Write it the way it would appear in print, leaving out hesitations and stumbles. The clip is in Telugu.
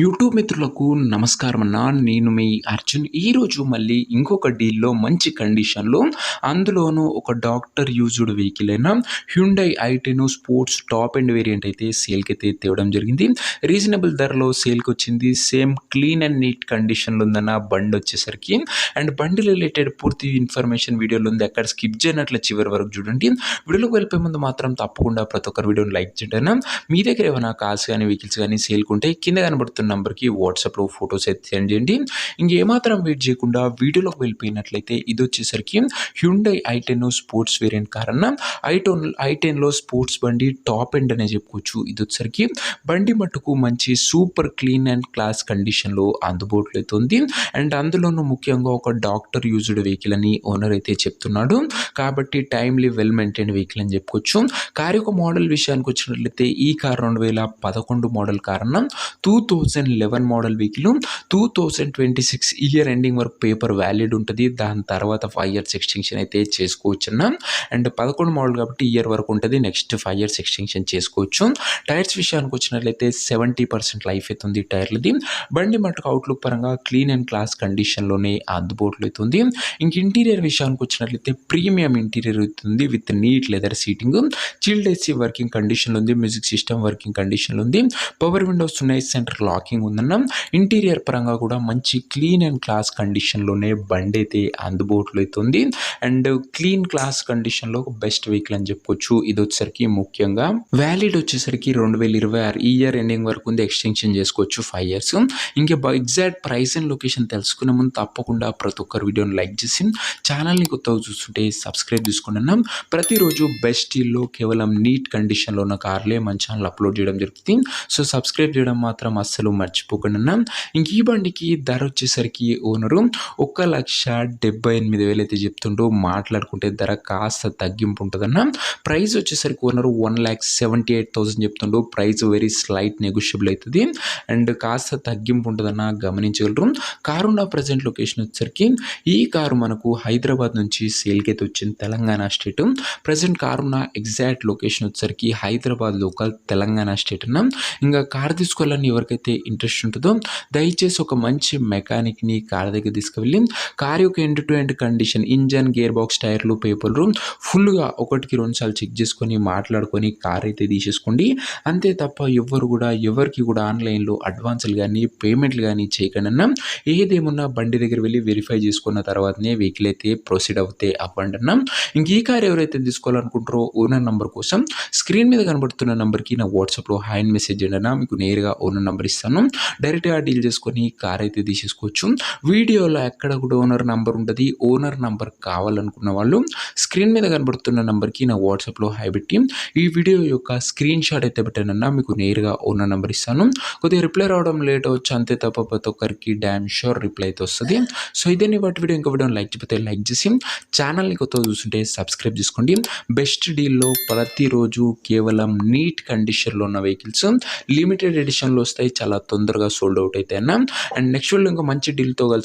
యూట్యూబ్ మిత్రులకు నమస్కారం అన్న. నేను మీ అర్జున్. ఈరోజు మళ్ళీ ఇంకొక డీల్‌లో మంచి కండిషన్‌లో అందులోనూ ఒక డాక్టర్ యూజ్డ్ వెహికల్ అయిన హ్యుండై ఐ10 స్పోర్ట్స్ టాప్ ఎండ్ వేరియంట్ అయితే సేల్‌కైతే తేవడం జరిగింది. రీజనబుల్ ధరలో సేల్‌కొచ్చింది. సేమ్ క్లీన్ అండ్ నీట్ కండిషన్‌లో ఉందన్న బండొచ్చేసరికి. అండ్ బండి రిలేటెడ్ పూర్తి ఇన్ఫర్మేషన్ వీడియోలో ఉంది. ఎక్కడ స్కిప్ చేయనట్లే చివరి వరకు చూడండి. వీడియోలోకి వెళ్ళిపోయే ముందు మాత్రం తప్పకుండా ప్రతి ఒక్కరు వీడియోని లైక్ చేయండి అన్న. మీ దగ్గర ఏమైనా కార్స్ కానీ వెహికల్స్ కానీ సేల్‌కుంటే కింద కనబడుతున్న నంబర్‌కి వాట్సాప్‌లో ఫోటోస్ అయితే సెండ్ చేయండి. ఇంకేమాత్రం వెయిట్ చేయకుండా వీడియోలోకి వెళ్ళిపోయినట్లయితే ఇదొచ్చేసరికి హ్యుండై ఐ10 స్పోర్ట్స్ వేరియంట్ కార్ అన్న. ఐ10లో స్పోర్ట్స్ బండి టాప్ ఎండ్ అనే చెప్పుకోవచ్చు. ఇదొచ్చేసరికి బండి మట్టుకు మంచి సూపర్ క్లీన్ అండ్ క్లాస్ కండిషన్‌లో అందుబాటులో అయితే ఉంది. అండ్ అందులోనూ ముఖ్యంగా ఒక డాక్టర్ యూజ్డ్ వెహికల్ అని ఓనర్ అయితే చెప్తున్నాడు. కాబట్టి టైమ్లీ వెల్ మెయింటైన్డ్ వెహికల్ అని చెప్పుకోవచ్చు. కార్ యొక్క మోడల్ విషయానికి వచ్చినట్లయితే ఈ కార్ 2011 మోడల్ కార్ అన్న. 2011 మోడల్ వెహికల్ 2026 ఇయర్ ఎండింగ్ వరకు పేపర్ వ్యాలిడ్ ఉంటుంది. దాని తర్వాత 5 ఇయర్స్ ఎక్స్టెన్షన్ అయితే చేసుకోవచ్చున్న. అండ్ 11 మోడల్ కాబట్టి ఇయర్ వరకు ఉంటుంది. నెక్స్ట్ 5 ఇయర్స్ ఎక్స్టెన్షన్ చేసుకోవచ్చు. టైర్స్ విషయానికి వచ్చినట్లయితే 70% లైఫ్ అయితే ఉంది టైర్లది. బండి మటుకు అవుట్లుక్ పరంగా క్లీన్ అండ్ క్లాస్ కండిషన్లోనే అందుబాటులో అవుతుంది. ఇంక ఇంటీరియర్ విషయానికి వచ్చినట్లయితే ప్రీమియం ఇంటీరియర్ అవుతుంది with neat leather seating, chilled AC working కండిషన్లో ఉంది, మ్యూజిక్ సిస్టమ్ వర్కింగ్ కండిషన్లో ఉంది, పవర్ విండోస్ ఉన్నాయి, సెంటర్ లాకింగ్ ఉందన్న. ఇంటీరియర్ పరంగా కూడా మంచి క్లీన్ అండ్ క్లాస్ కండిషన్లోనే బండి అయితే అందుబాటులో అవుతుంది. అండ్ క్లీన్ క్లాస్ కండిషన్లో బెస్ట్ వెహికల్ అని చెప్పుకోవచ్చు. ఇది వచ్చేసరికి ముఖ్యంగా వ్యాలిడ్ వచ్చేసరికి 2026 ఈ ఇయర్ ఎండింగ్ వరకు ఉంది. ఎక్స్టెన్షన్ చేసుకోవచ్చు 5 ఇయర్స్. ఇంకా ఎగ్జాక్ట్ ప్రైస్ అండ్ లొకేషన్ తెలుసుకునే ముందు తప్పకుండా ప్రతి ఒక్కరు వీడియోని లైక్ చేసి ఛానల్ని కొత్తగా చూస్తుంటే సబ్స్క్రైబ్ చేసుకున్నాం. ప్రతిరోజు బెస్ట్ డీల్లో కేవలం నీట్ కండిషన్లో ఉన్న కార్లే మన ఛానల్ అప్లోడ్ చేయడం జరుగుతుంది. సో సబ్స్క్రైబ్ చేయడం మాత్రం అస్సలు మర్చిపోకుండా. ఇంక ఈ బండికి ధర వచ్చేసరికి ఓనరు 1,78,000 అయితే చెప్తుంటూ మాట్లాడుకుంటే ధర కాస్త తగ్గింపు ఉంటుందన్న. ప్రైస్ వచ్చేసరికి ఓనరు 1,78,000 చెప్తుంటూ ప్రైస్ వెరీ స్లైట్ నెగోషియబుల్ అవుతుంది. అండ్ కాస్త తగ్గింపు ఉంటుందన్న గమనించగలరు. కారున్న ప్రజెంట్ లొకేషన్ వచ్చేసరికి ఈ కారు మనకు హైదరాబాద్ నుంచి సేల్కి అయితే వచ్చింది, తెలంగాణ స్టేట్. ప్రజెంట్ కారున్న ఎగ్జాక్ట్ లొకేషన్ వచ్చేసరికి హైదరాబాద్ లోకల్ తెలంగాణ స్టేట్ అన్న. ఇంకా కార్ తీసుకోవాలని ఎవరికైతే ఇంట్రెస్ట్ ఉంటుందో దయచేసి ఒక మంచి మెకానిక్ని కార్ దగ్గర తీసుకువెళ్ళి కార్ యొక్క end to end condition, engine, gear box, టైర్లు, పేపర్లు ఫుల్గా 1కి 2 సార్లు చెక్ చేసుకొని మాట్లాడుకొని కార్ అయితే తీసేసుకోండి. అంతే తప్ప ఎవరికి కూడా ఆన్లైన్లో అడ్వాన్సులు కానీ పేమెంట్లు కానీ చేయకుండా ఏదేమున్నా బండి దగ్గర వెళ్ళి వెరిఫై చేసుకున్న తర్వాతనే వెహికల్ అయితే ప్రొసీడ్ అవ్వండి అన్న. ఇంక ఈ కార్ ఎవరైతే తీసుకోవాలనుకుంటారో ఓనర్ నెంబర్ కోసం స్క్రీన్ మీద కనబడుతున్న నెంబర్కి నా వాట్సాప్లో హాయ్ అని మెసేజ్ చేయండి అన్న. మీకు నేరుగా ఓనర్ నెంబర్ ఇస్తాను. డైరెక్ట్గా డీల్ చేసుకొని కార్ అయితే తీసేసుకోవచ్చు. వీడియోలో ఎక్కడ కూడా ఓనర్ నెంబర్ ఉంటుంది. ఓనర్ నెంబర్ కావాలనుకున్న వాళ్ళు స్క్రీన్ మీద కనబడుతున్న నెంబర్కి నా వాట్సాప్లో హాయ్ పెట్టి ఈ వీడియో యొక్క స్క్రీన్ షాట్ అయితే పెట్టానన్నా మీకు నేరుగా ఓనర్ నెంబర్ ఇస్తాను. కొద్దిగా రిప్లై రావడం లేట్ అవచ్చు, అంతే తప్ప ప్రతి ఒక్కరికి డ్యామ్ షూర్ రిప్లై అయితే వస్తుంది. సో ఇదే వాటి వీడియో. ఇంకో వీడియోని లైక్ చేయకపోతే లైక్ చేసి ఛానల్ని కొత్తగా చూస్తుంటే సబ్స్క్రైబ్ చేసుకోండి. బెస్ట్ డీల్లో ప్రతిరోజు కేవలం నీట్ కండిషన్లో ఉన్న వెహికల్స్ లిమిటెడ్ ఎడిషన్లో వస్తాయి, చాలా తొందరగా సోల్డ్ అవుట్ అయితే అన్న. అండ్ నెక్స్ట్ వీడియో ఇంకా మంచి డీల్తో కలిసి